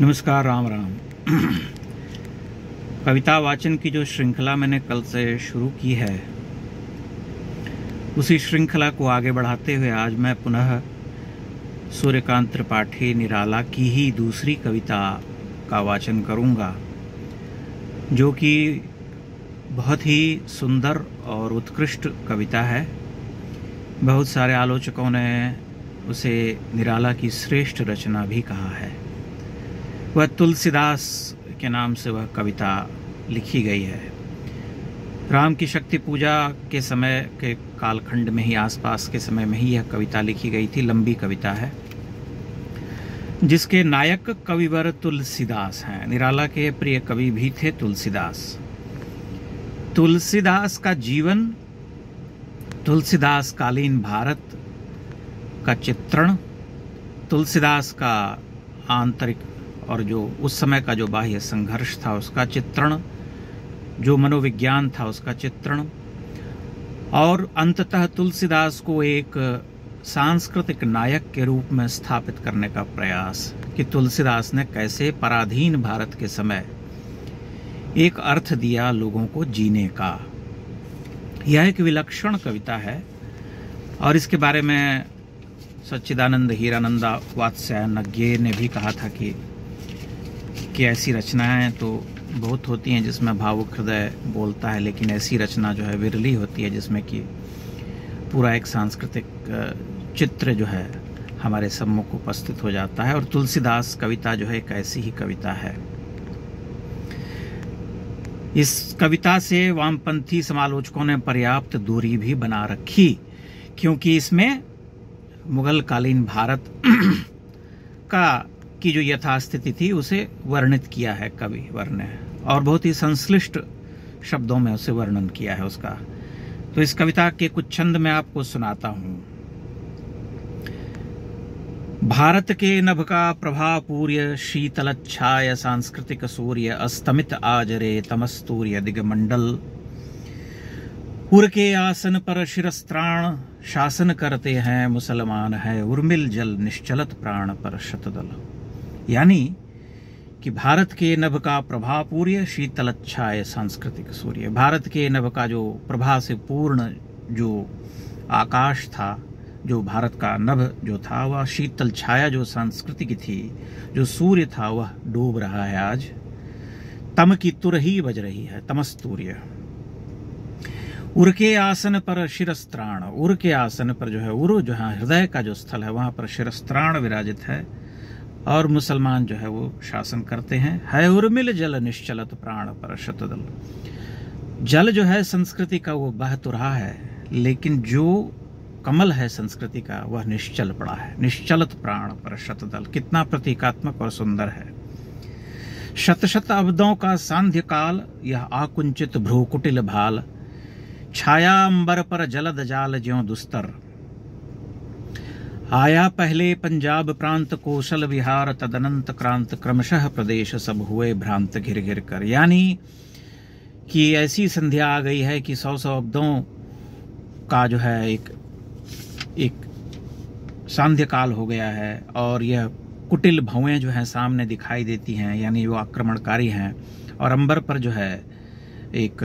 नमस्कार, राम राम। कविता वाचन की जो श्रृंखला मैंने कल से शुरू की है, उसी श्रृंखला को आगे बढ़ाते हुए आज मैं पुनः सूर्यकांत त्रिपाठी निराला की ही दूसरी कविता का वाचन करूंगा, जो कि बहुत ही सुंदर और उत्कृष्ट कविता है। बहुत सारे आलोचकों ने उसे निराला की श्रेष्ठ रचना भी कहा है। वह तुलसीदास के नाम से वह कविता लिखी गई है। राम की शक्ति पूजा के समय के कालखंड में ही, आसपास के समय में ही यह कविता लिखी गई थी। लंबी कविता है जिसके नायक कविवर तुलसीदास हैं। निराला के प्रिय कवि भी थे तुलसीदास। तुलसीदास का जीवन, तुलसीदास कालीन भारत का चित्रण, तुलसीदास का आंतरिक और जो उस समय का जो बाह्य संघर्ष था उसका चित्रण, जो मनोविज्ञान था उसका चित्रण, और अंततः तुलसीदास को एक सांस्कृतिक नायक के रूप में स्थापित करने का प्रयास कि तुलसीदास ने कैसे पराधीन भारत के समय एक अर्थ दिया लोगों को जीने का। यह एक विलक्षण कविता है और इसके बारे में सच्चिदानंद हीरानंदा वात्स्यायनज्ञ ने भी कहा था कि ऐसी रचनाएं तो बहुत होती हैं जिसमें भावुक हृदय बोलता है, लेकिन ऐसी रचना जो है विरली होती है जिसमें कि पूरा एक सांस्कृतिक चित्र जो है हमारे सम्मुख उपस्थित हो जाता है। और तुलसीदास कविता जो है एक ऐसी ही कविता है। इस कविता से वामपंथी समालोचकों ने पर्याप्त दूरी भी बना रखी, क्योंकि इसमें मुगल कालीन भारत की जो यथास्थिति थी उसे वर्णित किया है कवि वर ने, और बहुत ही संश्लिष्ट शब्दों में उसे वर्णन किया है उसका। तो इस कविता के कुछ छंद मैं आपको सुनाता हूं। भारत के नभ का प्रभापूर्य शीतलच्छाय सांस्कृतिक सूर्य अस्तमित आजरे तमस्तूर्य दिगमंडल उर के आसन पर शिरस्त्राण शासन करते हैं मुसलमान है उर्मिल जल निश्चलत प्राण पर शतदल। यानी कि भारत के नभ का प्रभापूर्य शीतलच्छाय सांस्कृतिक सूर्य, भारत के नभ का जो प्रभा से पूर्ण जो आकाश था, जो भारत का नभ जो था, वह शीतल छाया जो संस्कृति की थी, जो सूर्य था वह डूब रहा है आज। तम की तुर ही बज रही है, तमस्तूर्य। उर के आसन पर शिरस्त्राण, उर के आसन पर जो है, उर जहाँ हृदय का जो स्थल है वहां पर शिरस्त्राण विराजित है और मुसलमान जो है वो शासन करते हैं। है उर्मिल जल निश्चलत प्राण पर शतदल। जल जो है संस्कृति का वो बह तो रहा है, लेकिन जो कमल है संस्कृति का वह निश्चल पड़ा है। निश्चलत प्राण पर शतदल, कितना प्रतीकात्मक और सुंदर है। शत शत अब्दों का सांध्य काल, यह आकुंचित भ्रूकुटिल भाल, छाया अंबर पर जलद जाल ज्यों दुस्तर। आया पहले पंजाब प्रांत कौशल विहार, तदनंत क्रांत क्रमशः प्रदेश सब हुए भ्रांत घिर घिर कर। यानी कि ऐसी संध्या आ गई है कि 100 अब्दों का जो है एक सांध्य काल हो गया है और यह कुटिल भवें जो हैं सामने दिखाई देती हैं, यानी वो आक्रमणकारी हैं। और अंबर पर जो है एक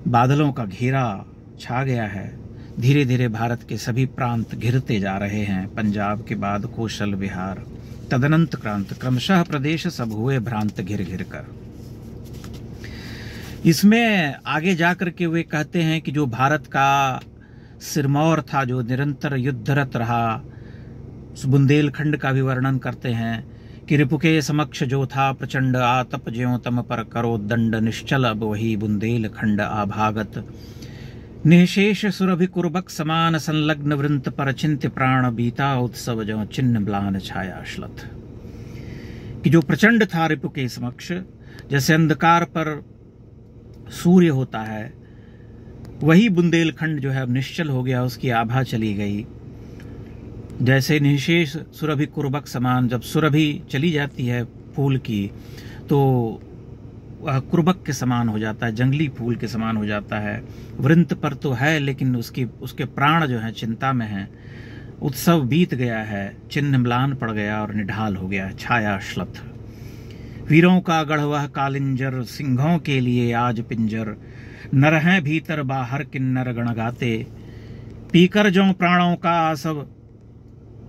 बादलों का घेरा छा गया है। धीरे धीरे भारत के सभी प्रांत घिरते जा रहे हैं। पंजाब के बाद कौशल विहार, तदनंत क्रांत क्रमशः प्रदेश सब हुए भ्रांत घिर घिर कर। इसमें आगे जाकर के वे कहते हैं कि जो भारत का सिरमौर था, जो निरंतर युद्धरत रहा, उस बुंदेलखंड का भी वर्णन करते हैं कि रिपु के समक्ष जो था प्रचंड आतप ज्यों तम पर करो दंड निश्चल अब वही बुंदेलखंड आभागत। निशेष सुरभि कुर्बक समान संलग्न वृंत पर चिंत्य प्राण बीता उत्सव जो चिन्ह म्लान छाया श्लथ। कि जो प्रचंड था रिपु के समक्ष, जैसे अंधकार पर सूर्य होता है, वही बुंदेलखंड जो है अब निश्चल हो गया, उसकी आभा चली गई। जैसे निशेष सुरभि कुर्बक समान, जब सुरभि चली जाती है फूल की तो वह कुर्बक के समान हो जाता है, जंगली फूल के समान हो जाता है। वृंत पर तो है लेकिन उसके प्राण जो है चिंता में हैं। उत्सव बीत गया है, चिन्ह म्लान पड़ गया और निढाल हो गया, छाया श्लथ। वीरों का गढ़ वह कालिंजर, सिंहों के लिए आज पिंजर, नर हैं भीतर बाहर किन्नर गण गाते, पीकर जो प्राणों का आसव,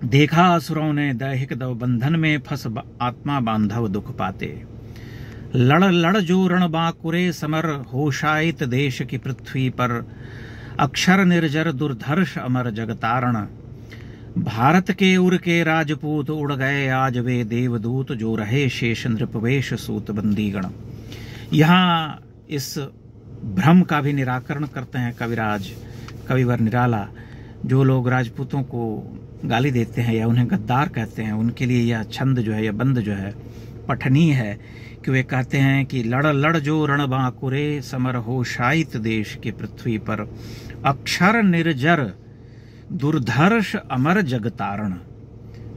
देखा असुरों ने दैहिक दव, बंधन में फंस आत्मा बांधव दुख पाते। लड़ लड़ जो रण बांकुरे समर, होशायित देश की पृथ्वी पर, अक्षर निर्जर दुर्धर्ष अमर जगतारण, भारत के उर के राजपूत, उड़ गए आज वे देवदूत, जो रहे शेष नृपवेश सूत बंदीगण। यहाँ इस भ्रम का भी निराकरण करते हैं कविराज कविवर निराला। जो लोग राजपूतों को गाली देते हैं या उन्हें गद्दार कहते हैं, उनके लिए यह छंद जो है, यह बंद जो है पठनीय है कि वे कहते हैं कि लड़ लड़ जो रण बांकुरे समर, हो शायित देश की पृथ्वी पर, अक्षर निर्जर दुर्धर्ष अमर जगतारण,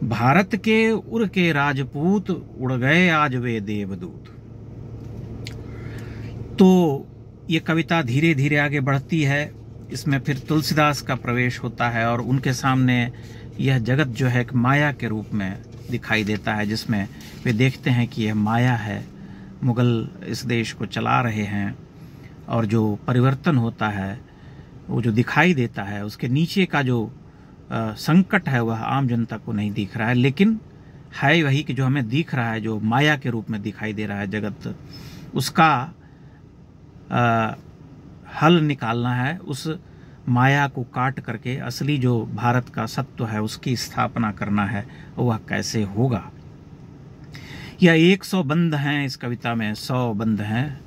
भारत के उर के राजपूत, उड़ गए आज वे देवदूत। तो ये कविता धीरे धीरे आगे बढ़ती है। इसमें फिर तुलसीदास का प्रवेश होता है और उनके सामने यह जगत जो है एक माया के रूप में दिखाई देता है, जिसमें वे देखते हैं कि यह माया है, मुगल इस देश को चला रहे हैं, और जो परिवर्तन होता है वो जो दिखाई देता है, उसके नीचे का जो संकट है वह आम जनता को नहीं दिख रहा है, लेकिन है वही कि जो हमें दिख रहा है, जो माया के रूप में दिखाई दे रहा है जगत, उसका हल निकालना है। उस माया को काट करके असली जो भारत का सत्व है उसकी स्थापना करना है, वह कैसे होगा। यह 100 बंद हैं इस कविता में, 100 बंद हैं,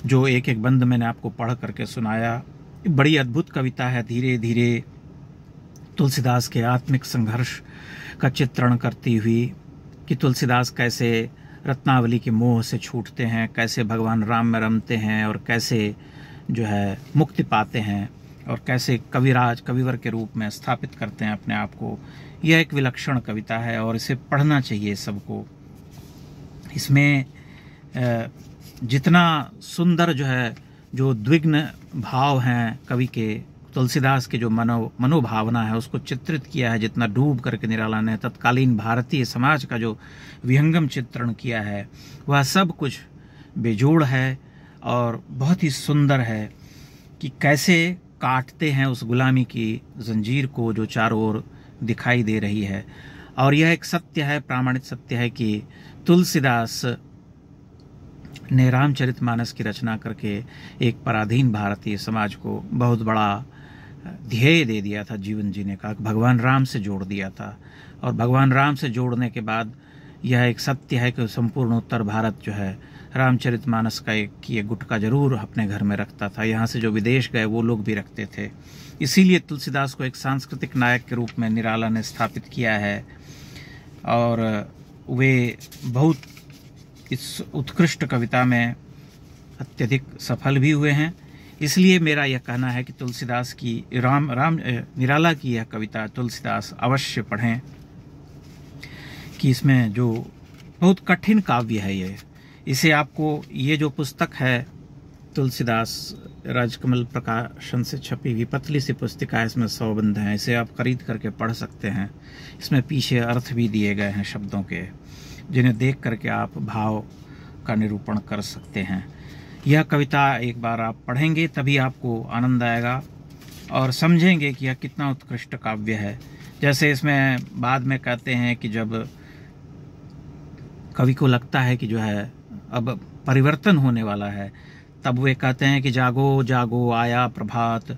जो एक एक बंद मैंने आपको पढ़ करके सुनाया। बड़ी अद्भुत कविता है, धीरे धीरे तुलसीदास के आत्मिक संघर्ष का चित्रण करती हुई कि तुलसीदास कैसे रत्नावली के मोह से छूटते हैं, कैसे भगवान राम में रमते हैं, और कैसे जो है मुक्ति पाते हैं, और कैसे कविराज कविवर के रूप में स्थापित करते हैं अपने आप को। यह एक विलक्षण कविता है और इसे पढ़ना चाहिए सबको। इसमें जितना सुंदर जो है, जो द्विग्न भाव हैं कवि के, तुलसीदास के जो मनोभावना है उसको चित्रित किया है, जितना डूब करके निराला ने तत्कालीन भारतीय समाज का जो विहंगम चित्रण किया है, वह सब कुछ बेजोड़ है और बहुत ही सुंदर है कि कैसे काटते हैं उस गुलामी की जंजीर को जो चारों ओर दिखाई दे रही है। और यह एक सत्य है, प्रामाणिक सत्य है कि तुलसीदास ने रामचरितमानस की रचना करके एक पराधीन भारतीय समाज को बहुत बड़ा ध्येय दे दिया था जीवन जीने का, भगवान राम से जोड़ दिया था। और भगवान राम से जोड़ने के बाद यह एक सत्य है कि संपूर्ण उत्तर भारत जो है रामचरितमानस का एक गुटका जरूर अपने घर में रखता था। यहाँ से जो विदेश गए वो लोग भी रखते थे। इसीलिए तुलसीदास को एक सांस्कृतिक नायक के रूप में निराला ने स्थापित किया है, और वे बहुत इस उत्कृष्ट कविता में अत्यधिक सफल भी हुए हैं। इसलिए मेरा यह कहना है कि तुलसीदास की निराला की यह कविता तुलसीदास अवश्य पढ़ें, कि इसमें जो बहुत कठिन काव्य है ये, इसे आपको, ये जो पुस्तक है तुलसीदास राजकमल प्रकाशन से छपी हुई पतली सी पुस्तिका है, इसमें 100 बंद हैं, इसे आप खरीद करके पढ़ सकते हैं। इसमें पीछे अर्थ भी दिए गए हैं शब्दों के, जिन्हें देख करके आप भाव का निरूपण कर सकते हैं। यह कविता एक बार आप पढ़ेंगे तभी आपको आनंद आएगा और समझेंगे कि यह कितना उत्कृष्ट काव्य है। जैसे इसमें बाद में कहते हैं कि जब कवि को लगता है कि जो है अब परिवर्तन होने वाला है, तब वे कहते हैं कि जागो जागो आया प्रभात,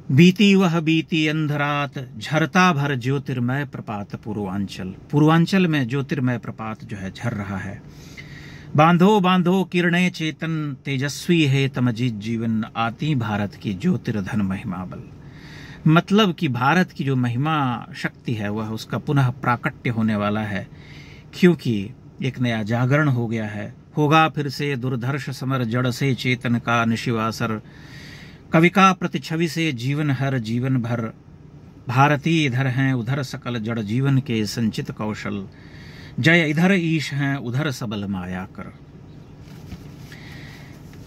बीती वह बीती अंधरात, झरता भर ज्योतिर्मय प्रपात पूर्वांचल। पूर्वांचल में ज्योतिर्मय प्रपात जो है झर रहा है। बांधो बांधो किरणें चेतन, तेजस्वी है तमजीत जीवन, आती भारत की ज्योतिर्धन महिमा बल। मतलब कि भारत की जो महिमा शक्ति है वह उसका पुनः प्राकट्य होने वाला है, क्योंकि एक नया जागरण हो गया है। होगा फिर से दुर्धर्ष समर, जड़ से चेतन का निशिवासर, कवि का प्रतिछवि से जीवन हर जीवन भर, भारती इधर हैं उधर सकल जड़ जीवन के संचित कौशल, जय इधर ईश हैं उधर सबल माया कर।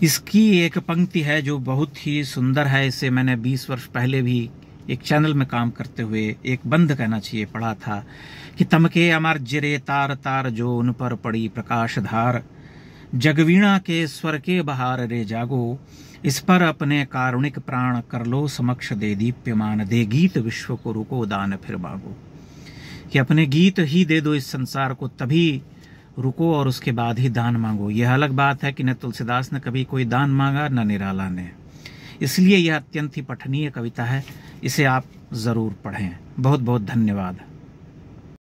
इसकी एक पंक्ति है जो बहुत ही सुंदर है, इसे मैंने 20 वर्ष पहले भी एक चैनल में काम करते हुए एक बंद कहना चाहिए पढ़ा था कि तमके अमर जिरे तार तार जो उन पर पड़ी प्रकाश धार, जगवीणा के स्वर के बहार रे जागो, इस पर अपने कारुणिक प्राण कर लो समक्ष दे दीप्यमान, दे गीत विश्व को रुको दान फिर मांगो। कि अपने गीत ही दे दो इस संसार को, तभी रुको और उसके बाद ही दान मांगो। यह अलग बात है कि न तुलसीदास ने कभी कोई दान मांगा न निराला ने, इसलिए यह अत्यंत ही पठनीय कविता है, इसे आप जरूर पढ़ें। बहुत बहुत धन्यवाद।